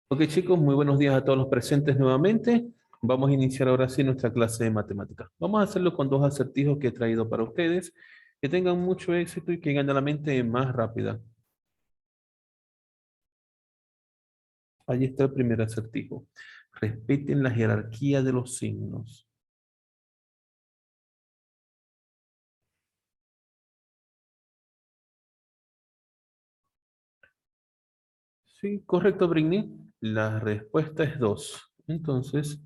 Ok, chicos, muy buenos días a todos los presentes nuevamente. Vamos a iniciar ahora sí nuestra clase de matemáticas. Vamos a hacerlo con dos acertijos que he traído para ustedes. Que tengan mucho éxito y que ganen la mente más rápida. Ahí está el primer acertijo. Respeten la jerarquía de los signos. Sí, correcto, Britney. La respuesta es 2. Entonces,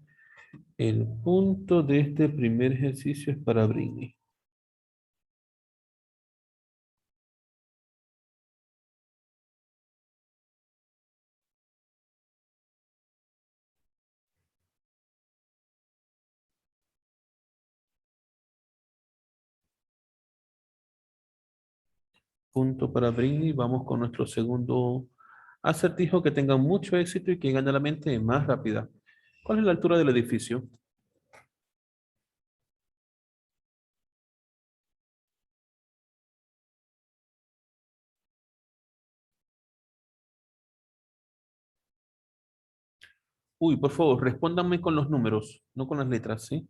el punto de este primer ejercicio es para Britney. Punto para Britney. Vamos con nuestro segundo acertijo. Que tengan mucho éxito y que gane la mente más rápida. ¿Cuál es la altura del edificio? Uy, por favor, respóndanme con los números, no con las letras, ¿sí?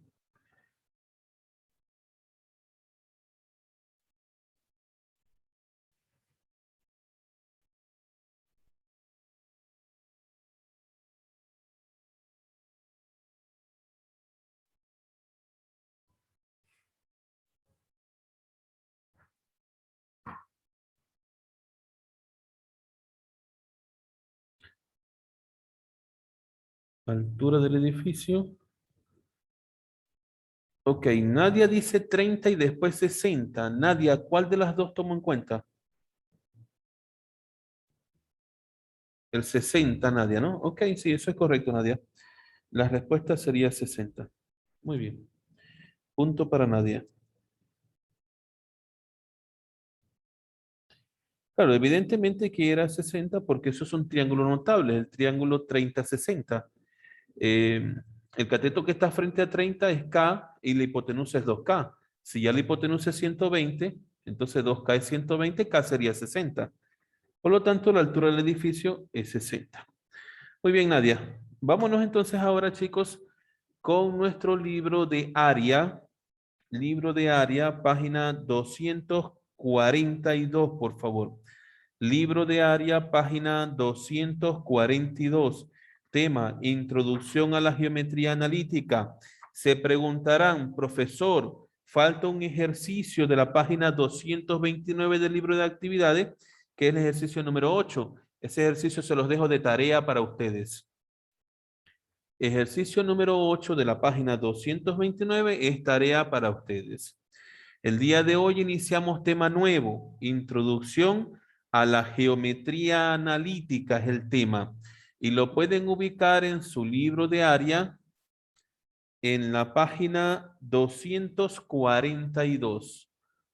Altura del edificio. Ok, Nadia dice 30 y después 60. Nadia, ¿cuál de las dos tomo en cuenta? El 60, Nadia, ¿no? Ok, sí, eso es correcto, Nadia. La respuesta sería 60. Muy bien. Punto para Nadia. Claro, evidentemente que era 60 porque eso es un triángulo notable, el triángulo 30-60. Eh, el cateto que está frente a 30 es K y la hipotenusa es 2K. Si ya la hipotenusa es 120, entonces 2K es 120, K sería 60. Por lo tanto, la altura del edificio es 60. Muy bien, Nadia. Vámonos entonces ahora, chicos, con nuestro libro de área. Libro de área, página 242, por favor. Libro de área, página 242. Tema, Introducción a la Geometría Analítica. Se preguntarán, profesor, falta un ejercicio de la página 229 del libro de actividades, que es el ejercicio número 8. Ese ejercicio se los dejo de tarea para ustedes. Ejercicio número 8 de la página 229 es tarea para ustedes. El día de hoy iniciamos tema nuevo, Introducción a la Geometría Analítica es el tema. Y lo pueden ubicar en su libro de área en la página 242.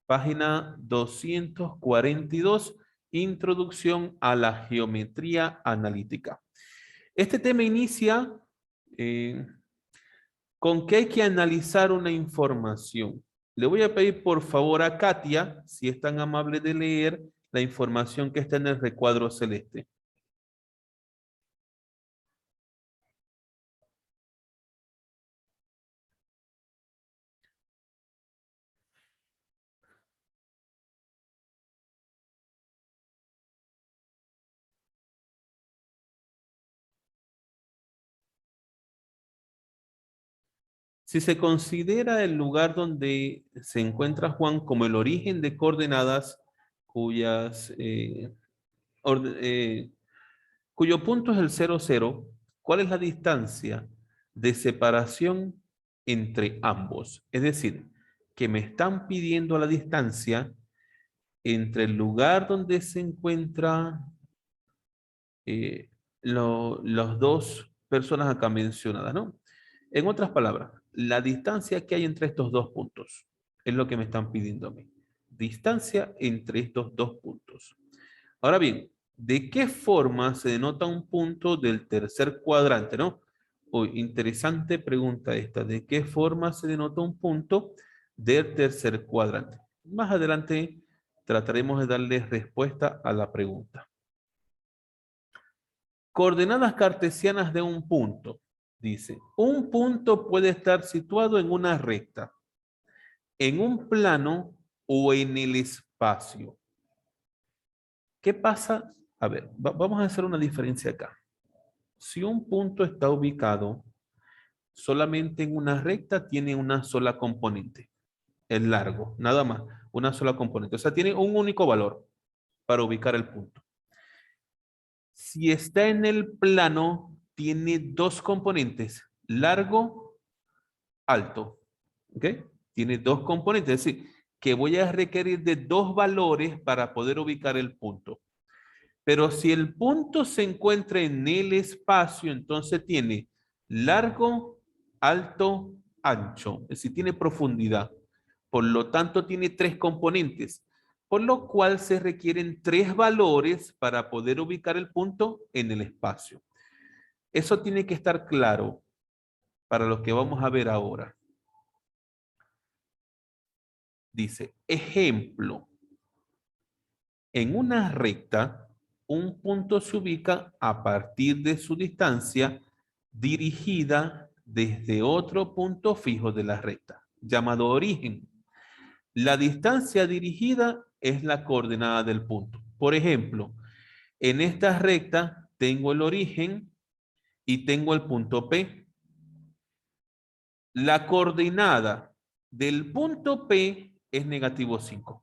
Página 242, Introducción a la Geometría Analítica. Este tema inicia eh, con que hay que analizar una información. Le voy a pedir por favor a Katia, si es tan amable de leer la información que está en el recuadro celeste. Si se considera el lugar donde se encuentra Juan como el origen de coordenadas cuyas, eh, cuyo punto es el 0, 0, ¿cuál es la distancia de separación entre ambos? Es decir, que me están pidiendo la distancia entre el lugar donde se encuentra los dos personas acá mencionadas, ¿no? En otras palabras, la distancia que hay entre estos dos puntos es lo que me están pidiendo a mí. Distancia entre estos dos puntos. Ahora bien, ¿de qué forma se denota un punto del tercer cuadrante, no? Uy, interesante pregunta esta. ¿De qué forma se denota un punto del tercer cuadrante? Más adelante trataremos de darle respuesta a la pregunta. Coordenadas cartesianas de un punto. Dice, un punto puede estar situado en una recta, en un plano o en el espacio. ¿Qué pasa? A ver, vamos a hacer una diferencia acá. Si un punto está ubicado solamente en una recta, tiene una sola componente, el largo, nada más, una sola componente. O sea, tiene un único valor para ubicar el punto. Si está en el plano, tiene dos componentes, largo, alto. ¿Ok? Tiene dos componentes, es decir, que voy a requerir de dos valores para poder ubicar el punto. Pero si el punto se encuentra en el espacio, entonces tiene largo, alto, ancho. Es decir, tiene profundidad. Por lo tanto, tiene tres componentes, por lo cual se requieren tres valores para poder ubicar el punto en el espacio. Eso tiene que estar claro para lo que vamos a ver ahora. Dice, ejemplo, en una recta, un punto se ubica a partir de su distancia dirigida desde otro punto fijo de la recta, llamado origen. La distancia dirigida es la coordenada del punto. Por ejemplo, en esta recta tengo el origen y tengo el punto P. La coordenada del punto P es -5.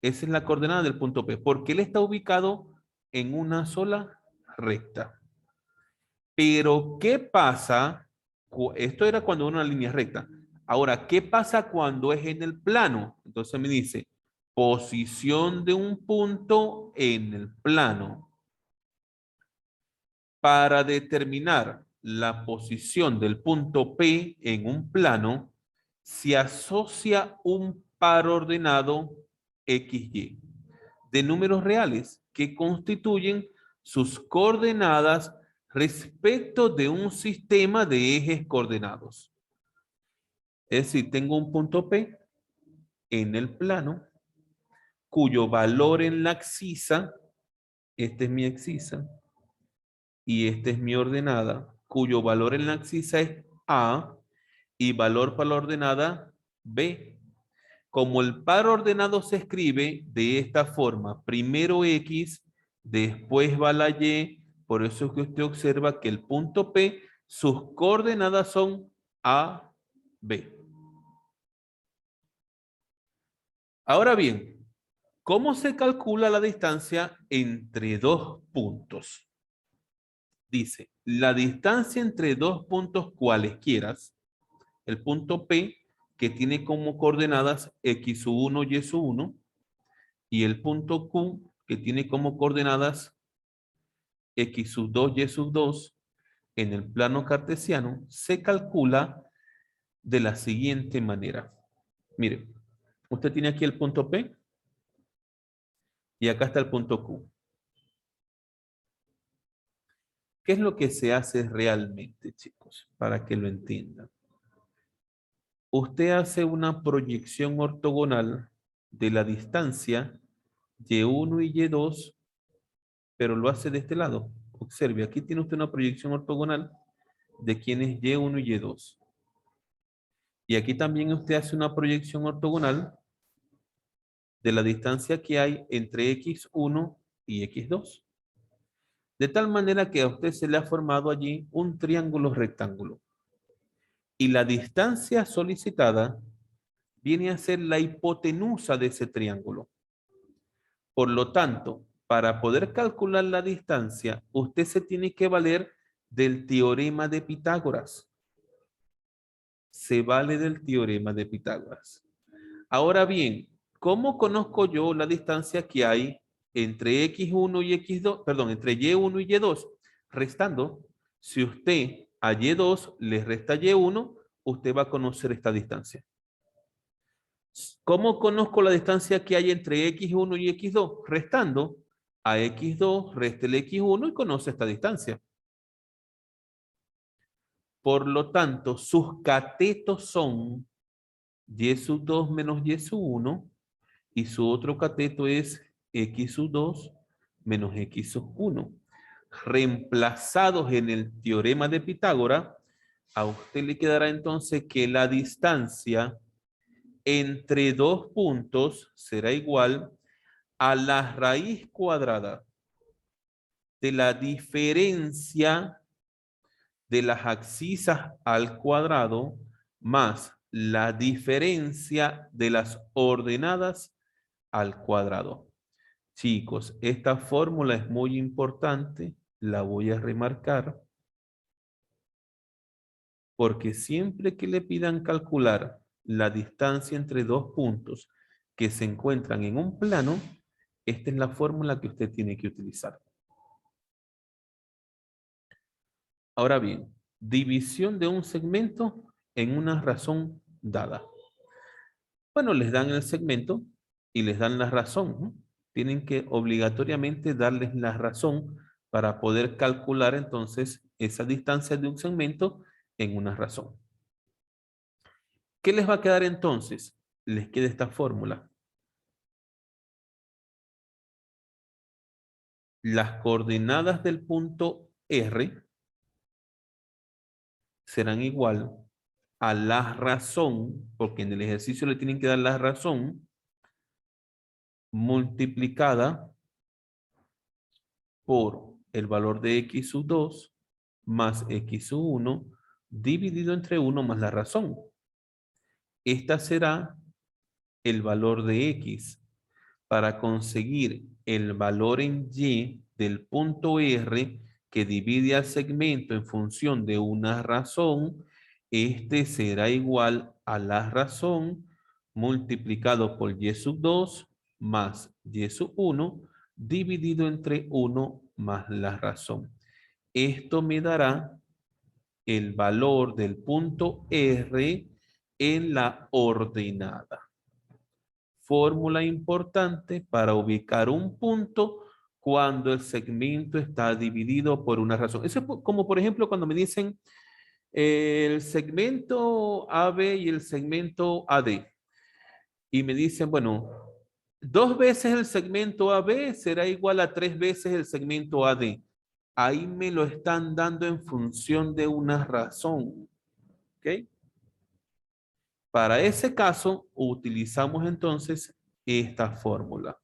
Esa es la coordenada del punto P, porque él está ubicado en una sola recta. Pero, ¿qué pasa? Esto era cuando era una línea recta. Ahora, ¿qué pasa cuando es en el plano? Entonces me dice, posición de un punto en el plano. Para determinar la posición del punto P en un plano, se asocia un par ordenado XY de números reales que constituyen sus coordenadas respecto de un sistema de ejes coordenados. Es decir, tengo un punto P en el plano cuyo valor en la excisa, esta es mi excisa, y esta es mi ordenada, cuyo valor en la excisa es A y valor para la ordenada B. Como el par ordenado se escribe de esta forma, primero X, después va la Y, por eso es que usted observa que el punto P, sus coordenadas son A, B. Ahora bien, ¿cómo se calcula la distancia entre dos puntos? Dice, la distancia entre dos puntos cualesquiera, el punto P, que tiene como coordenadas X1, Y1, y el punto Q, que tiene como coordenadas X2, Y2, en el plano cartesiano, se calcula de la siguiente manera. Mire, usted tiene aquí el punto P y acá está el punto Q. ¿Qué es lo que se hace realmente, chicos? Para que lo entiendan. Usted hace una proyección ortogonal de la distancia Y1 y Y2, pero lo hace de este lado. Observe, aquí tiene usted una proyección ortogonal de quién es Y1 y Y2. Y aquí también usted hace una proyección ortogonal de la distancia que hay entre X1 y X2. De tal manera que a usted se le ha formado allí un triángulo rectángulo. Y la distancia solicitada viene a ser la hipotenusa de ese triángulo. Por lo tanto, para poder calcular la distancia, usted se tiene que valer del teorema de Pitágoras. Se vale del teorema de Pitágoras. Ahora bien, ¿cómo conozco yo la distancia que hay entre X1 y X2, perdón, entre Y1 y Y2? Restando, si usted a Y2 le resta Y1, usted va a conocer esta distancia. ¿Cómo conozco la distancia que hay entre X1 y X2? Restando, a X2 resta el X1 y conoce esta distancia. Por lo tanto, sus catetos son Y sub 2 menos Y sub 1 y su otro cateto es X sub 2 menos X sub 1. reemplazados en el teorema de Pitágoras, a usted le quedará entonces que la distancia entre dos puntos será igual a la raíz cuadrada de la diferencia de las abscisas al cuadrado más la diferencia de las ordenadas al cuadrado. Chicos, esta fórmula es muy importante, la voy a remarcar, porque siempre que le pidan calcular la distancia entre dos puntos que se encuentran en un plano, esta es la fórmula que usted tiene que utilizar. Ahora bien, división de un segmento en una razón dada. Bueno, les dan el segmento y les dan la razón, ¿no? Tienen que obligatoriamente darles la razón para poder calcular entonces esa distancia de un segmento en una razón. ¿Qué les va a quedar entonces? Les queda esta fórmula. Las coordenadas del punto R serán igual a la razón, porque en el ejercicio le tienen que dar la razón, multiplicada por el valor de x sub 2 más x sub 1 dividido entre 1 más la razón. Esta será el valor de x. Para conseguir el valor en y del punto R que divide al segmento en función de una razón, este será igual a la razón multiplicado por y sub 2 más y sub 1 dividido entre 1 más la razón. Esto me dará el valor del punto R en la ordenada. Fórmula importante para ubicar un punto cuando el segmento está dividido por una razón. Eso es como por ejemplo cuando me dicen el segmento AB y el segmento AD. Y me dicen, bueno, 2 veces el segmento AB será igual a 3 veces el segmento AD. Ahí me lo están dando en función de una razón. ¿Ok? Para ese caso, utilizamos entonces esta fórmula.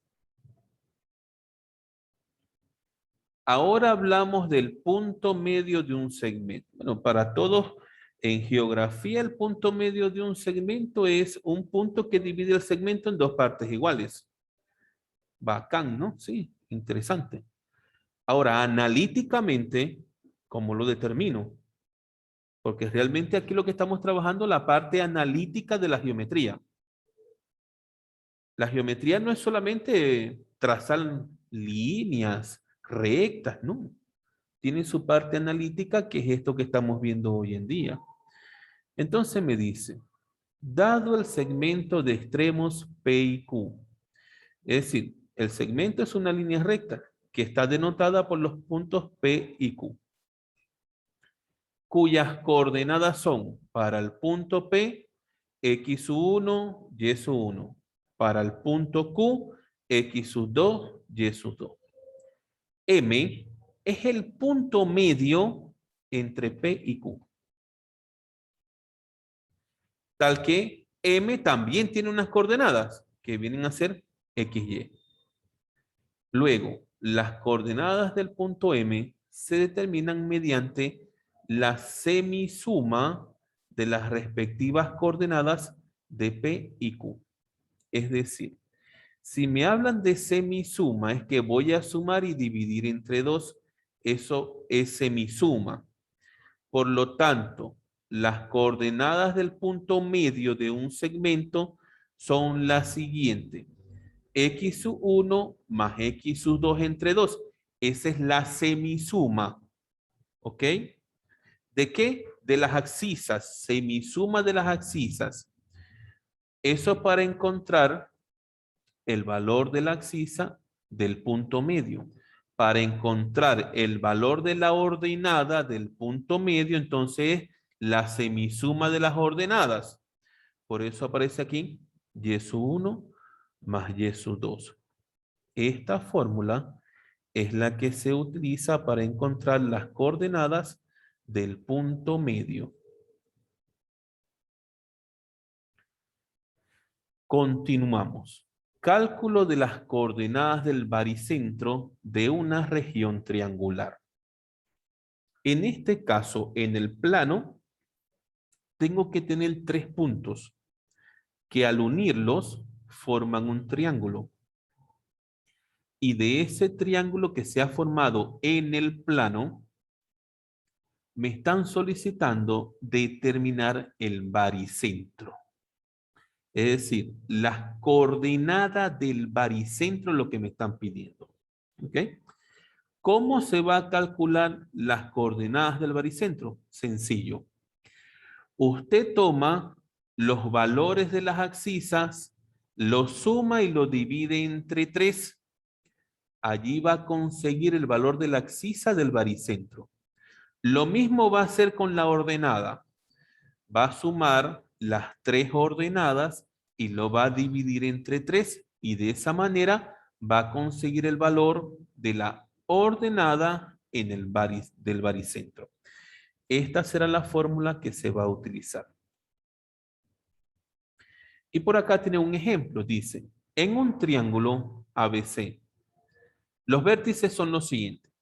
Ahora hablamos del punto medio de un segmento. Bueno, para todos en geografía, el punto medio de un segmento es un punto que divide el segmento en dos partes iguales. Bacán, ¿no? Sí, interesante. Ahora, analíticamente, ¿cómo lo determino? Porque realmente aquí lo que estamos trabajando es la parte analítica de la geometría. La geometría no es solamente trazar líneas rectas, ¿no? Tiene su parte analítica, que es esto que estamos viendo hoy en día. Entonces me dice, dado el segmento de extremos P y Q, es decir, el segmento es una línea recta que está denotada por los puntos P y Q, cuyas coordenadas son para el punto P, X sub 1, Y sub 1, para el punto Q, X sub 2, Y sub 2. M es el punto medio entre P y Q. Tal que M también tiene unas coordenadas que vienen a ser XY. Luego, las coordenadas del punto M se determinan mediante la semisuma de las respectivas coordenadas de P y Q. Es decir, si me hablan de semisuma, es que voy a sumar y dividir entre 2. Eso es semisuma. Por lo tanto, las coordenadas del punto medio de un segmento son las siguientes. X sub 1 más X sub 2 entre 2. Esa es la semisuma. ¿Ok? ¿De qué? De las abscisas. Semisuma de las abscisas. Eso para encontrar el valor de la abscisa del punto medio. Para encontrar el valor de la ordenada del punto medio, entonces la semisuma de las ordenadas. Por eso aparece aquí y sub 1 más y sub 2. Esta fórmula es la que se utiliza para encontrar las coordenadas del punto medio. Continuamos. Cálculo de las coordenadas del baricentro de una región triangular. En este caso, en el plano, tengo que tener 3 puntos que al unirlos forman un triángulo. Y de ese triángulo que se ha formado en el plano, me están solicitando determinar el baricentro. Es decir, las coordenadas del baricentro es lo que me están pidiendo. ¿Ok? ¿Cómo se va a calcular las coordenadas del baricentro? Sencillo. Usted toma los valores de las abscisas, los suma y los divide entre 3. Allí va a conseguir el valor de la abscisa del baricentro. Lo mismo va a hacer con la ordenada. Va a sumar las 3 ordenadas y lo va a dividir entre 3 y de esa manera va a conseguir el valor de la ordenada en el del baricentro. Esta será la fórmula que se va a utilizar. Y por acá tiene un ejemplo, dice, en un triángulo ABC, los vértices son los siguientes.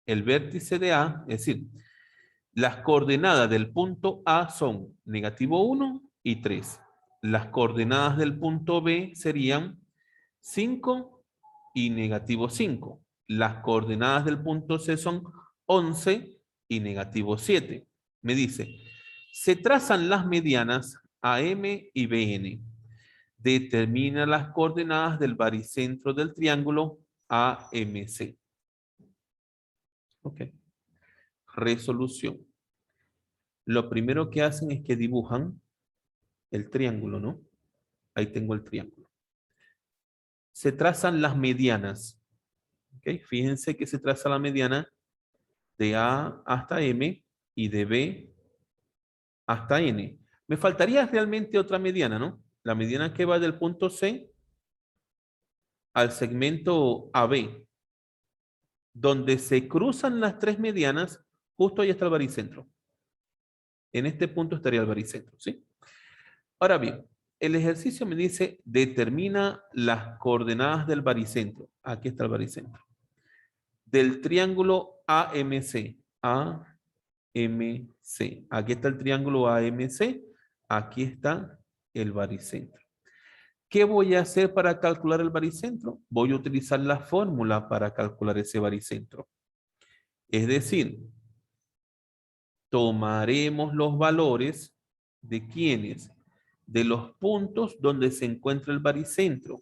El vértice de A, es decir, las coordenadas del punto A son -1 y 3. Las coordenadas del punto B serían 5 y -5. Las coordenadas del punto C son 11 y -7. Me dice, se trazan las medianas AM y BN. Determina las coordenadas del baricentro del triángulo AMC. Ok. Resolución. Lo primero que hacen es que dibujan el triángulo, ¿no? Ahí tengo el triángulo. Se trazan las medianas. ¿Ok? Fíjense que se traza la mediana de A hasta M y de B hasta N. Me faltaría realmente otra mediana, ¿no? La mediana que va del punto C al segmento AB. Donde se cruzan las 3 medianas, justo ahí está el baricentro. En este punto estaría el baricentro, ¿sí? Ahora bien, el ejercicio me dice, determina las coordenadas del baricentro. Aquí está el baricentro. Del triángulo AMC. AMC. Aquí está el triángulo AMC. Aquí está el baricentro. ¿Qué voy a hacer para calcular el baricentro? Voy a utilizar la fórmula para calcular ese baricentro. Es decir, tomaremos los valores de ¿quiénes? De los puntos donde se encuentra el baricentro.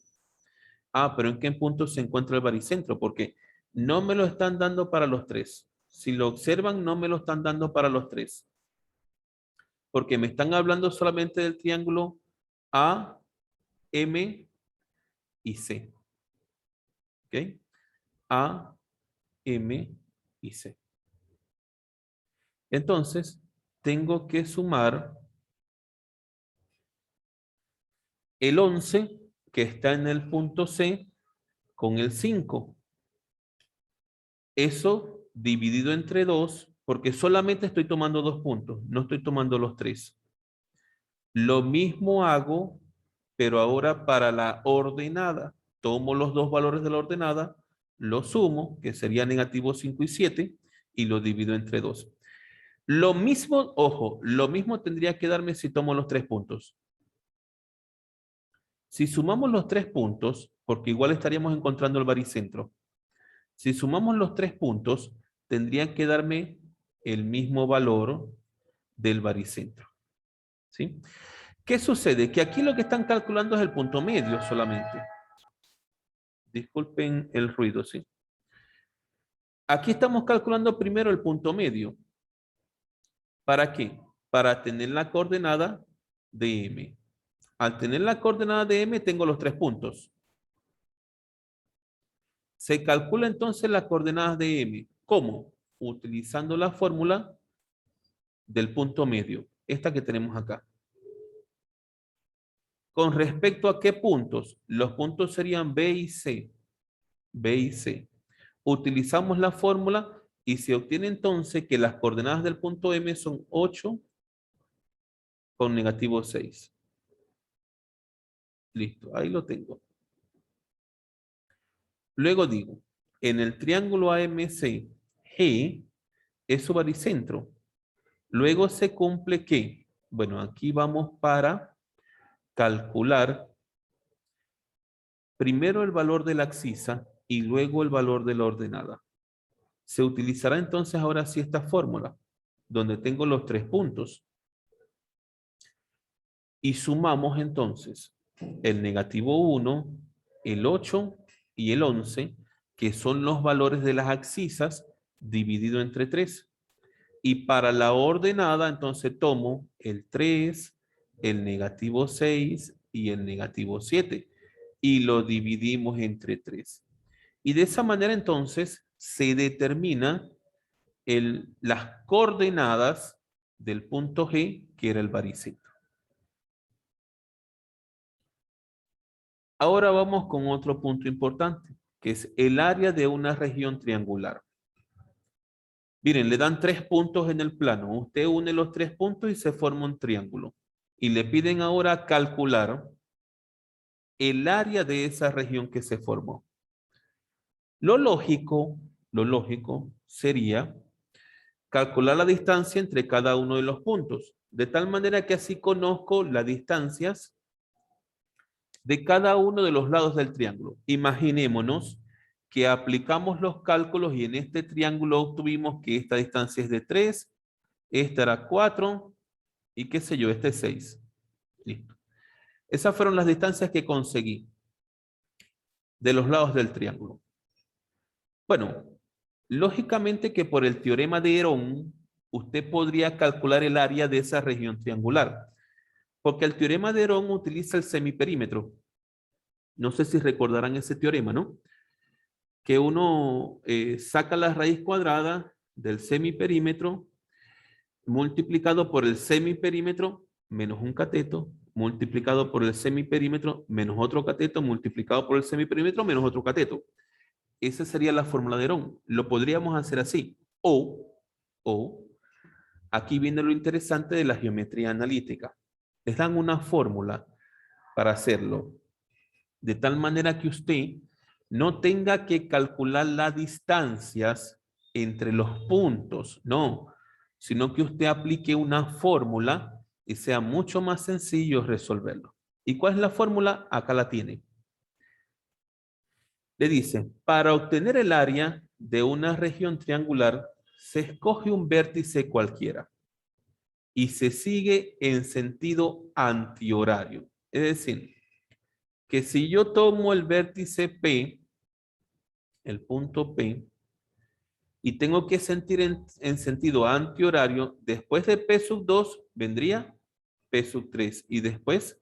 Ah, pero ¿en qué punto se encuentra el baricentro? Porque no me lo están dando para los 3. Si lo observan, no me lo están dando para los 3. Porque me están hablando solamente del triángulo A, M y C. ¿Ok? A, M y C. Entonces, tengo que sumar el 11 que está en el punto C con el 5. Eso dividido entre 2, porque solamente estoy tomando 2 puntos, no estoy tomando los 3. Lo mismo hago, pero ahora para la ordenada. Tomo los 2 valores de la ordenada, los sumo, que sería -5 y 7, y lo divido entre 2. Lo mismo, ojo, lo mismo tendría que darme si tomo los 3 puntos. Si sumamos los 3 puntos, porque igual estaríamos encontrando el baricentro, si sumamos los 3 puntos, tendrían que darme el mismo valor del baricentro. ¿Sí? ¿Qué sucede? Que aquí lo que están calculando es el punto medio solamente. Disculpen el ruido, ¿sí? Aquí estamos calculando primero el punto medio. ¿Para qué? Para tener la coordenada de M. Al tener la coordenada de M, tengo los 3 puntos. Se calcula entonces las coordenadas de M. ¿Cómo? Utilizando la fórmula del punto medio. Esta que tenemos acá. ¿Con respecto a qué puntos? Los puntos serían B y C. B y C. utilizamos la fórmula y se obtiene entonces que las coordenadas del punto M son 8 con negativo 6. Listo, ahí lo tengo. Luego digo, en el triángulo AMC, G es su baricentro. Luego se cumple que, bueno, aquí vamos para calcular primero el valor de la abscisa y luego el valor de la ordenada. Se utilizará entonces ahora sí esta fórmula, donde tengo los 3 puntos. Y sumamos entonces el negativo 1, el 8 y el 11, que son los valores de las abscisas dividido entre 3. Y para la ordenada, entonces tomo el 3, el negativo 6 y el negativo 7 y lo dividimos entre 3. Y de esa manera entonces se determina las coordenadas del punto G, que era el baricentro. Ahora vamos con otro punto importante, que es el área de una región triangular. Miren, le dan 3 puntos en el plano. Usted une los 3 puntos y se forma un triángulo. Y le piden ahora calcular el área de esa región que se formó. Lo lógico sería calcular la distancia entre cada uno de los puntos, de tal manera que así conozco las distancias de cada uno de los lados del triángulo. Imaginémonos que aplicamos los cálculos y en este triángulo obtuvimos que esta distancia es de 3, esta era 4 y qué sé yo, este es 6. Listo. Esas fueron las distancias que conseguí de los lados del triángulo. Bueno, lógicamente que por el teorema de Herón, usted podría calcular el área de esa región triangular, porque el teorema de Herón utiliza el semiperímetro. No sé si recordarán ese teorema, ¿no? Que uno saca la raíz cuadrada del semiperímetro multiplicado por el semiperímetro menos un cateto, multiplicado por el semiperímetro menos otro cateto, multiplicado por el semiperímetro menos otro cateto. Esa sería la fórmula de Herón. Lo podríamos hacer así. O, aquí viene lo interesante de la geometría analítica. Les dan una fórmula para hacerlo, de tal manera que usted no tenga que calcular las distancias entre los puntos, no, sino que usted aplique una fórmula y sea mucho más sencillo resolverlo. ¿Y cuál es la fórmula? Acá la tiene. Le dice, para obtener el área de una región triangular, se escoge un vértice cualquiera y se sigue en sentido antihorario. Es decir, que si yo tomo el vértice P, el punto P, y tengo que sentir en sentido antihorario, después de P sub 2 vendría P sub 3 y después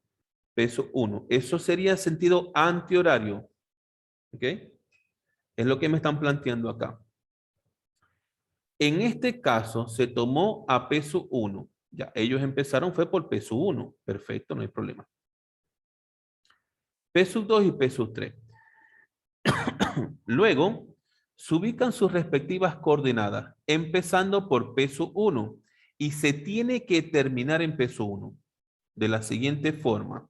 P sub 1. Eso sería sentido antihorario. ¿Ok? Es lo que me están planteando acá. En este caso se tomó a P sub 1. Ya, ellos empezaron fue por P sub 1. Perfecto, no hay problema. P sub 2 y P sub 3. Luego, se ubican sus respectivas coordenadas, empezando por P sub 1 y se tiene que terminar en P sub 1 de la siguiente forma.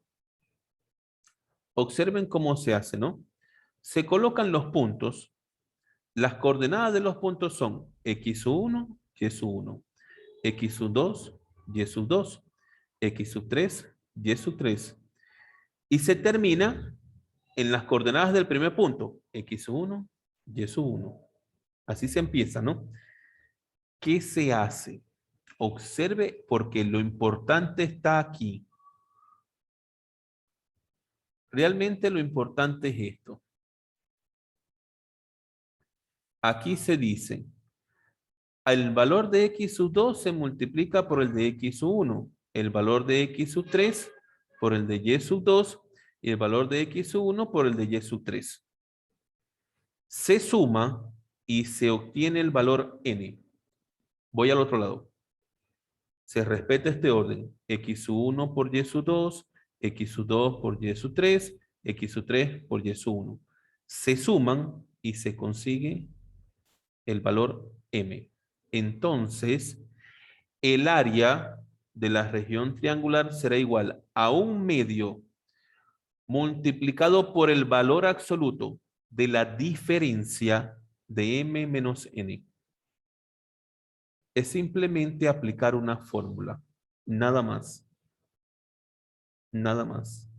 Observen cómo se hace, ¿no? Se colocan los puntos. Las coordenadas de los puntos son X sub 1, Y sub 1, X sub 2, Y sub 2, X sub 3, Y sub 3. Y se termina en las coordenadas del primer punto, X sub 1, Y sub 1. Así se empieza, ¿no? ¿Qué se hace? Observe porque lo importante está aquí. Realmente lo importante es esto. Aquí se dice, el valor de X sub 2 se multiplica por el de X sub 1, el valor de X sub 3 por el de Y sub 2 y el valor de X sub 1 por el de Y sub 3. Se suma y se obtiene el valor N. Voy al otro lado. Se respeta este orden. X sub 1 por Y sub 2, X sub 2 por Y sub 3, X sub 3 por Y sub 1. Se suman y se consigue el valor M. Entonces, el área de la región triangular será igual a 1/2 multiplicado por el valor absoluto de la diferencia de M menos N. Es simplemente aplicar una fórmula, nada más, nada más.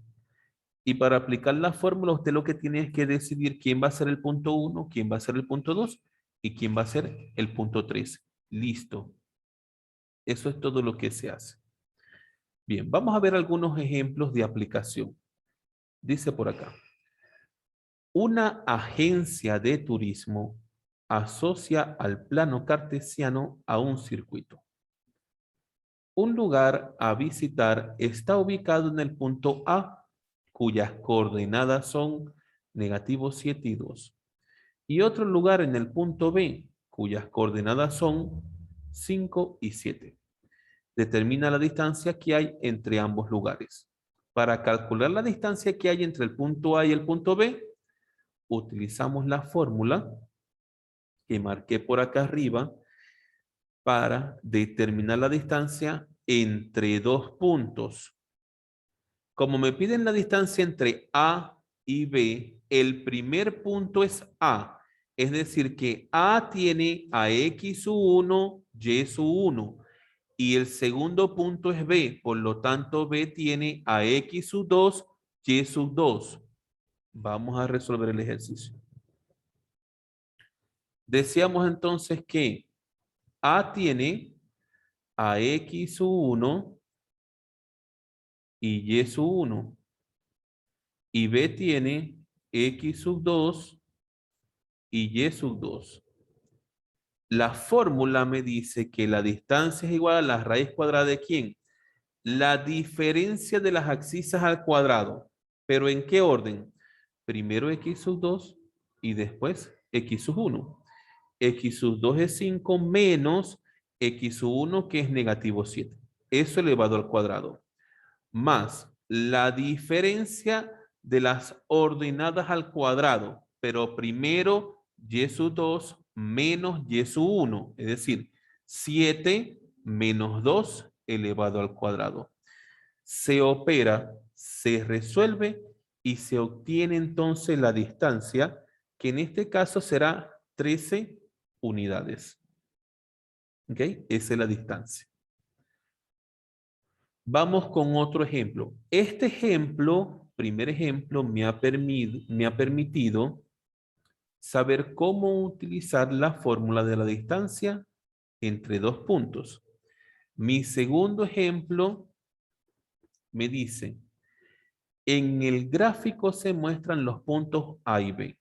Y para aplicar la fórmula, usted lo que tiene es que decidir quién va a ser el punto 1, quién va a ser el punto 2 y quién va a ser el punto 3. Listo. Eso es todo lo que se hace. Bien, vamos a ver algunos ejemplos de aplicación. Dice por acá. Una agencia de turismo asocia al plano cartesiano a un circuito. Un lugar a visitar está ubicado en el punto A, cuyas coordenadas son -7 y 2. Y otro lugar en el punto B, cuyas coordenadas son 5 y 7. Determina la distancia que hay entre ambos lugares. Para calcular la distancia que hay entre el punto A y el punto B, utilizamos la fórmula que marqué por acá arriba para determinar la distancia entre dos puntos. Como me piden la distancia entre A y B, el primer punto es A. Es decir, que A tiene a X sub 1, Y sub 1. Y el segundo punto es B. Por lo tanto, B tiene a X sub 2, Y sub 2. Vamos a resolver el ejercicio. Decíamos entonces que A tiene a X sub 1 y Y sub 1. Y B tiene X sub 2 y Y sub 2. La fórmula me dice que la distancia es igual a la raíz cuadrada de ¿quién? La diferencia de las abscisas al cuadrado. ¿Pero en qué orden? Primero X sub 2 y después X sub 1. X sub 2 es 5 menos X sub 1 que es -7. Eso elevado al cuadrado. Más la diferencia de las ordenadas al cuadrado. Pero primero Y sub 2 menos Y sub 1. Es decir, 7 menos 2 elevado al cuadrado. Se opera, se resuelve y se obtiene entonces la distancia, que en este caso será 13 unidades. ¿Ok? Esa es la distancia. Vamos con otro ejemplo. Este ejemplo, primer ejemplo, me ha permitido saber cómo utilizar la fórmula de la distancia entre dos puntos. Mi segundo ejemplo me dice, en el gráfico se muestran los puntos A y B.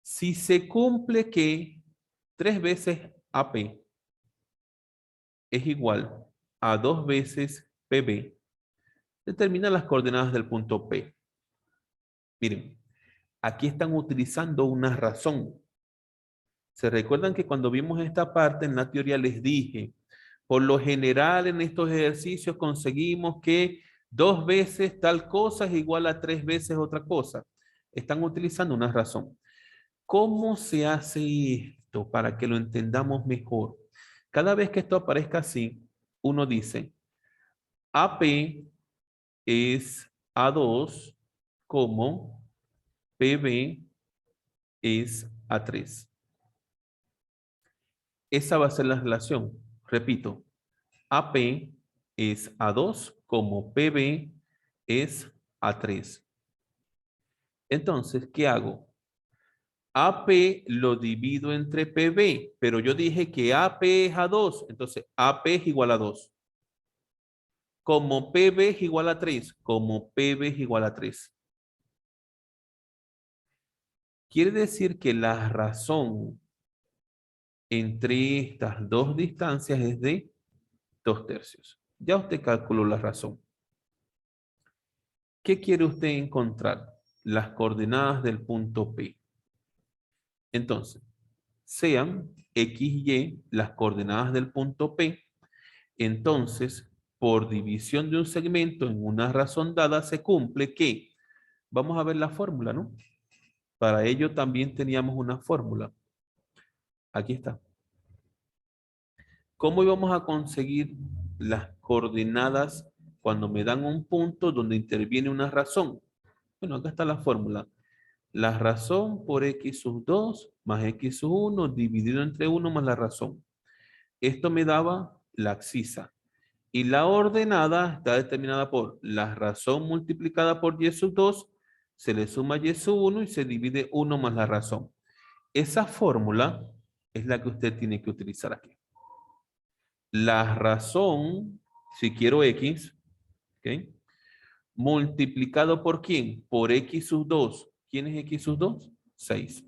Si se cumple que 3 veces AP es igual a 2 veces PB, determina las coordenadas del punto P. Miren, aquí están utilizando una razón. ¿Se recuerdan que cuando vimos esta parte en la teoría les dije, por lo general en estos ejercicios conseguimos que 2 veces tal cosa es igual a 3 veces otra cosa? Están utilizando una razón. ¿Cómo se hace esto para que lo entendamos mejor? Cada vez que esto aparezca así, uno dice, AP es A2 como PB es A3. Esa va a ser la relación. Repito, AP es A2 como PB es A3. Entonces, ¿qué hago? AP lo divido entre PB, pero yo dije que AP es A2, entonces AP es igual a 2. Como PB es igual a 3, como PB es igual a 3. Quiere decir que la razón entre estas dos distancias es de 2/3. Ya usted calculó la razón. ¿Qué quiere usted encontrar? Las coordenadas del punto P. Entonces, sean X y Y las coordenadas del punto P. Entonces, por división de un segmento en una razón dada, se cumple que, vamos a ver la fórmula, ¿no? Para ello también teníamos una fórmula. Aquí está. ¿Cómo íbamos a conseguir las coordenadas cuando me dan un punto donde interviene una razón? Bueno, acá está la fórmula. La razón por x sub 2 más x sub 1 dividido entre 1 más la razón. Esto me daba la abscisa. Y la ordenada está determinada por la razón multiplicada por y sub 2, se le suma y sub 1 y se divide 1 más la razón. Esa fórmula es la que usted tiene que utilizar aquí. La razón, si quiero x, ¿ok? Multiplicado por ¿quién? Por x sub 2. ¿Quién es x sub 2? 6.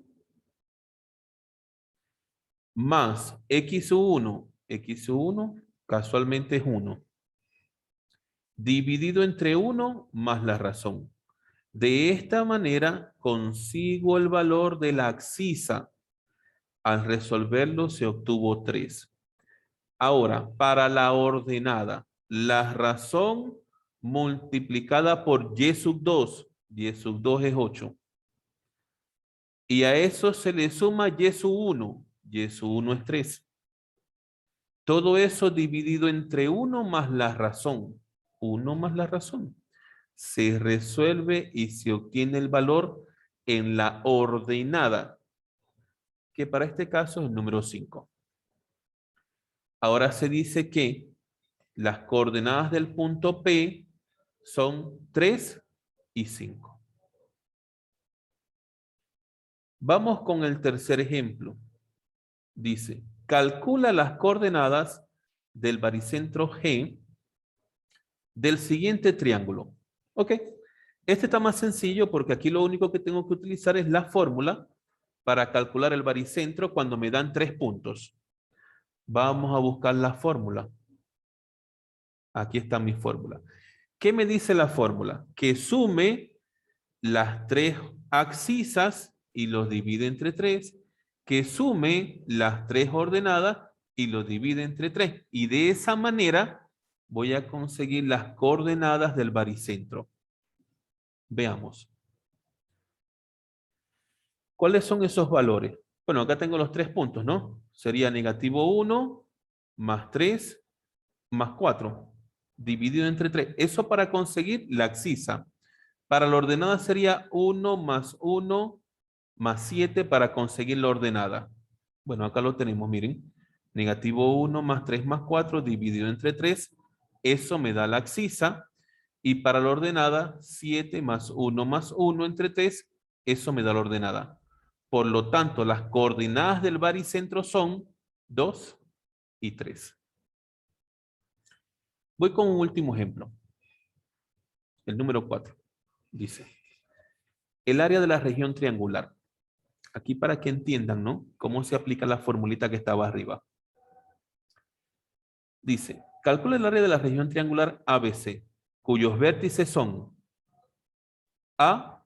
Más x sub 1. X sub 1 casualmente es 1. Dividido entre 1 más la razón. De esta manera consigo el valor de la abscisa. Al resolverlo se obtuvo 3. Ahora, para la ordenada, la razón multiplicada por y sub 2. Y sub 2 es 8. Y a eso se le suma y sub 1. Y sub 1 es 3. Todo eso dividido entre 1 más la razón. 1 más la razón. Se resuelve y se obtiene el valor en la ordenada, que para este caso es el número 5. Ahora se dice que las coordenadas del punto P son 3 y 5. Vamos con el tercer ejemplo. Dice, calcula las coordenadas del baricentro G del siguiente triángulo. Ok, este está más sencillo porque aquí lo único que tengo que utilizar es la fórmula para calcular el baricentro cuando me dan 3 puntos. Vamos a buscar la fórmula. Aquí está mi fórmula. ¿Qué me dice la fórmula? Que sume las 3 abscisas y los divide entre 3, que sume las 3 ordenadas y los divide entre 3. Y de esa manera voy a conseguir las coordenadas del baricentro. Veamos. ¿Cuáles son esos valores? Bueno, acá tengo los 3 puntos, ¿no? Sería negativo 1 más 3 más 4 dividido entre 3. Eso para conseguir la abscisa. Para la ordenada sería 1 más 1 más 7 para conseguir la ordenada. Bueno, acá lo tenemos, miren. Negativo 1 más 3 más 4 dividido entre 3. Eso me da la abscisa. Y para la ordenada, 7 más 1 más 1 entre 3. Eso me da la ordenada. Por lo tanto, las coordenadas del baricentro son 2 y 3. Voy con un último ejemplo. El número 4. Dice, el área de la región triangular. Aquí para que entiendan, ¿no? Cómo se aplica la formulita que estaba arriba. Dice, calcula el área de la región triangular ABC, cuyos vértices son A,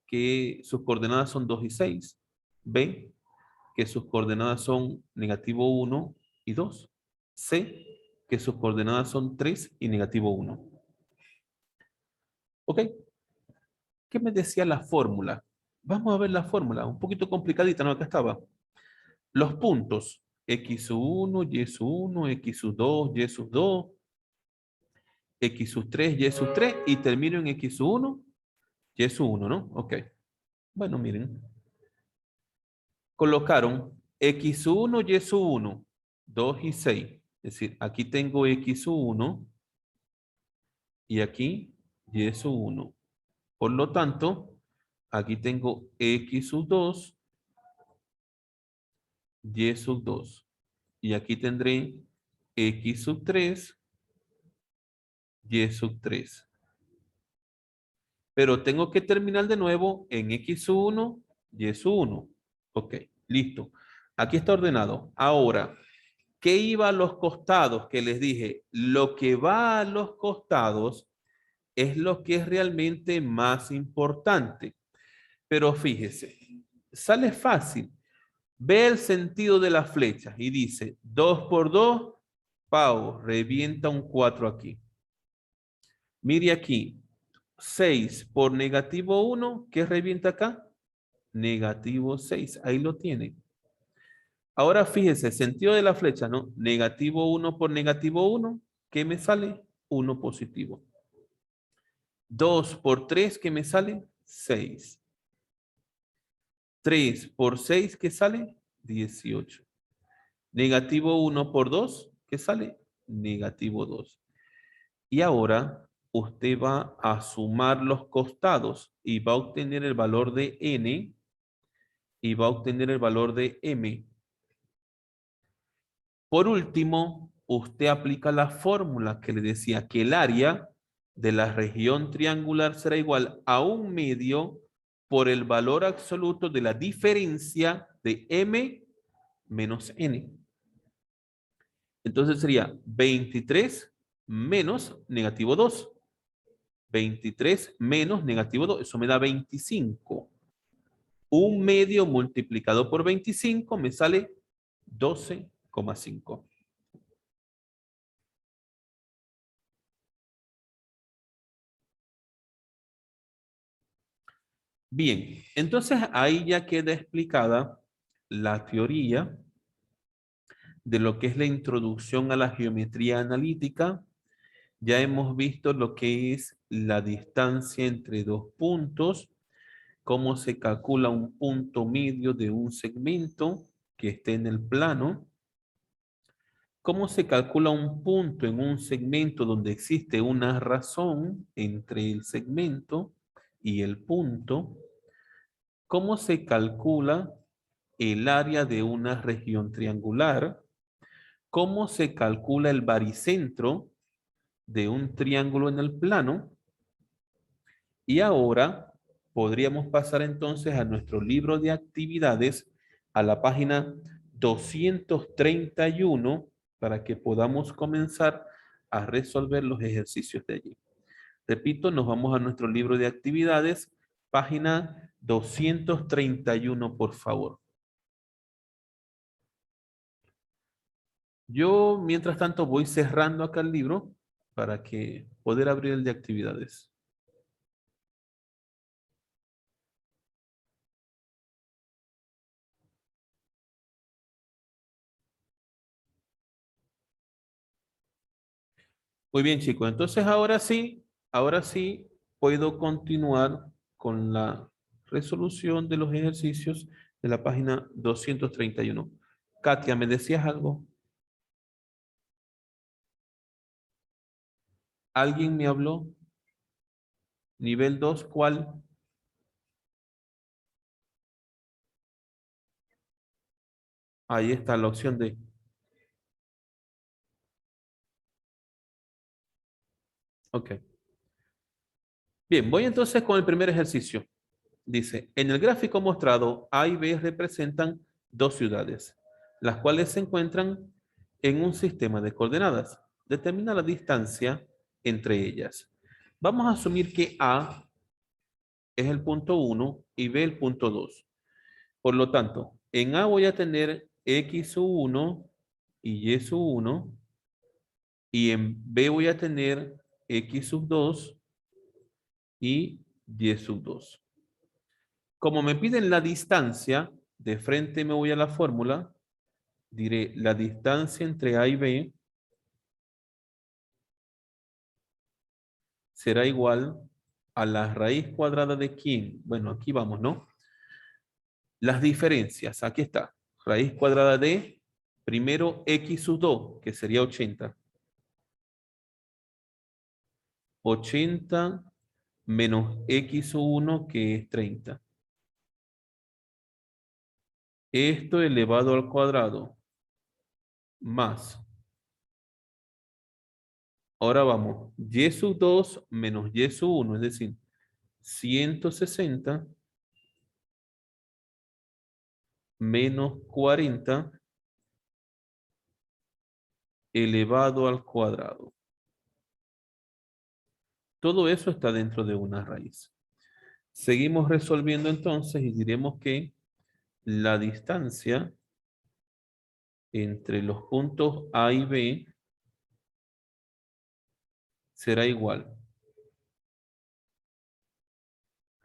que sus coordenadas son 2 y 6. B, que sus coordenadas son negativo 1 y 2. C, que sus coordenadas son 3 y negativo 1. ¿Ok? ¿Qué me decía la fórmula? Vamos a ver la fórmula, un poquito complicadita, ¿no? Acá estaba. Los puntos, x sub 1, y sub 1, x sub 2, y sub 2, x sub 3, y sub 3, y termino en x sub 1, y sub 1, ¿no? Ok. Bueno, miren. Colocaron x sub 1, y sub 1, 2 y 6. Es decir, aquí tengo x sub 1 y aquí y sub 1. Por lo tanto, aquí tengo x sub 2, y sub 2. Y aquí tendré x sub 3, y sub 3. Pero tengo que terminar de nuevo en x1, y1. Ok, listo. Aquí está ordenado. Ahora, ¿qué iba a los costados? Que les dije, lo que va a los costados es lo que es realmente más importante. Pero fíjese, sale fácil. Ve el sentido de las flechas y dice 2 por 2, Pau, revienta un 4 aquí. Mire aquí, 6 por negativo 1, ¿qué revienta acá? Negativo 6, ahí lo tiene. Ahora fíjese, sentido de la flecha, ¿no? Negativo 1 por negativo 1, ¿qué me sale? 1 positivo. 2 por 3, ¿qué me sale? 6. 3 por 6, ¿qué sale? 18. Negativo 1 por 2, ¿qué sale? Negativo 2. Y ahora usted va a sumar los costados y va a obtener el valor de n y va a obtener el valor de m. Por último, usted aplica la fórmula que le decía que el área de la región triangular será igual a 1/2 por el valor absoluto de la diferencia de m menos n. Entonces sería 23 menos negativo 2. 23 menos negativo 2, eso me da 25. 1/2 multiplicado por 25 me sale 12,5. Bien, entonces ahí ya queda explicada la teoría de lo que es la introducción a la geometría analítica. Ya hemos visto lo que es la distancia entre dos puntos, cómo se calcula un punto medio de un segmento que esté en el plano, cómo se calcula un punto en un segmento donde existe una razón entre el segmento y el punto, cómo se calcula el área de una región triangular, cómo se calcula el baricentro de un triángulo en el plano. Y ahora podríamos pasar entonces a nuestro libro de actividades, a la página 231, para que podamos comenzar a resolver los ejercicios de allí. Repito, nos vamos a nuestro libro de actividades, página 231, por favor. Yo, mientras tanto, voy cerrando acá el libro para que poder abrir el de actividades. Muy bien, chicos. Entonces, ahora sí puedo continuar con la resolución de los ejercicios de la página 231. Katia, ¿me decías algo? ¿Alguien me habló? Nivel 2, ¿cuál? Ahí está la opción D. Ok. Bien, voy entonces con el primer ejercicio. Dice, en el gráfico mostrado, A y B representan dos ciudades, las cuales se encuentran en un sistema de coordenadas. Determina la distancia entre ellas. Vamos a asumir que A es el punto 1 y B el punto 2. Por lo tanto, en A voy a tener X sub 1 y Y sub 1, y en B voy a tener X sub 2 y Y sub 2. Como me piden la distancia, de frente me voy a la fórmula, diré la distancia entre A y B será igual a la raíz cuadrada de ¿quién? Bueno, aquí vamos, ¿no? Las diferencias, aquí está. Raíz cuadrada de, primero X sub 2, que sería 80. 80 menos X sub 1, que es 30. Esto elevado al cuadrado, más. Ahora vamos, Y sub 2 menos Y sub 1, es decir, 160 menos 40 elevado al cuadrado. Todo eso está dentro de una raíz. Seguimos resolviendo entonces y diremos que la distancia entre los puntos A y B será igual.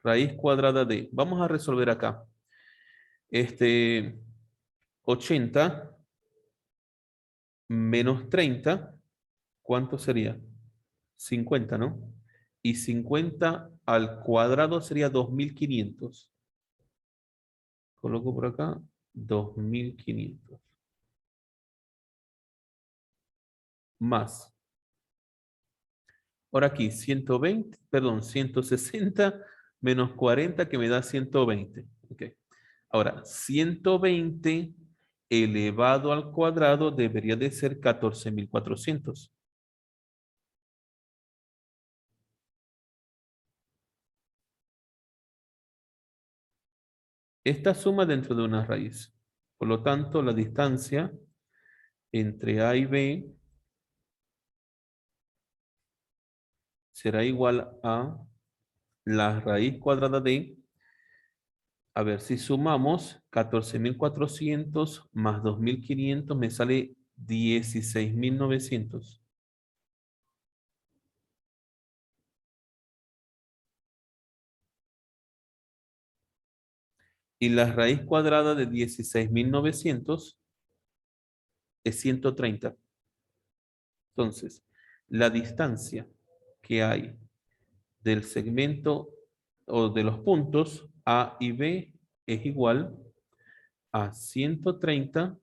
Raíz cuadrada de. Vamos a resolver acá. 80 menos 30, ¿cuánto sería? 50, ¿no? Y 50 al cuadrado sería 2500. Coloco por acá 2500. Más. Ahora aquí 120, perdón, 160 menos 40 que me da 120. Ok. Ahora, 120 elevado al cuadrado debería de ser 14.400. Esta suma dentro de una raíz. Por lo tanto, la distancia entre A y B será igual a la raíz cuadrada de, a ver si sumamos 14.400 más 2.500 me sale 16.900. Y la raíz cuadrada de 16.900 es 130. Entonces, la distancia que hay del segmento o de los puntos A y B es igual a 130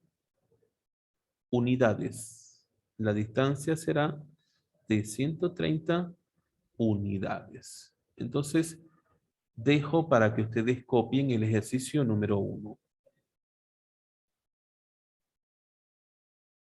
unidades. La distancia será de 130 unidades. Entonces, dejo para que ustedes copien el ejercicio número 1.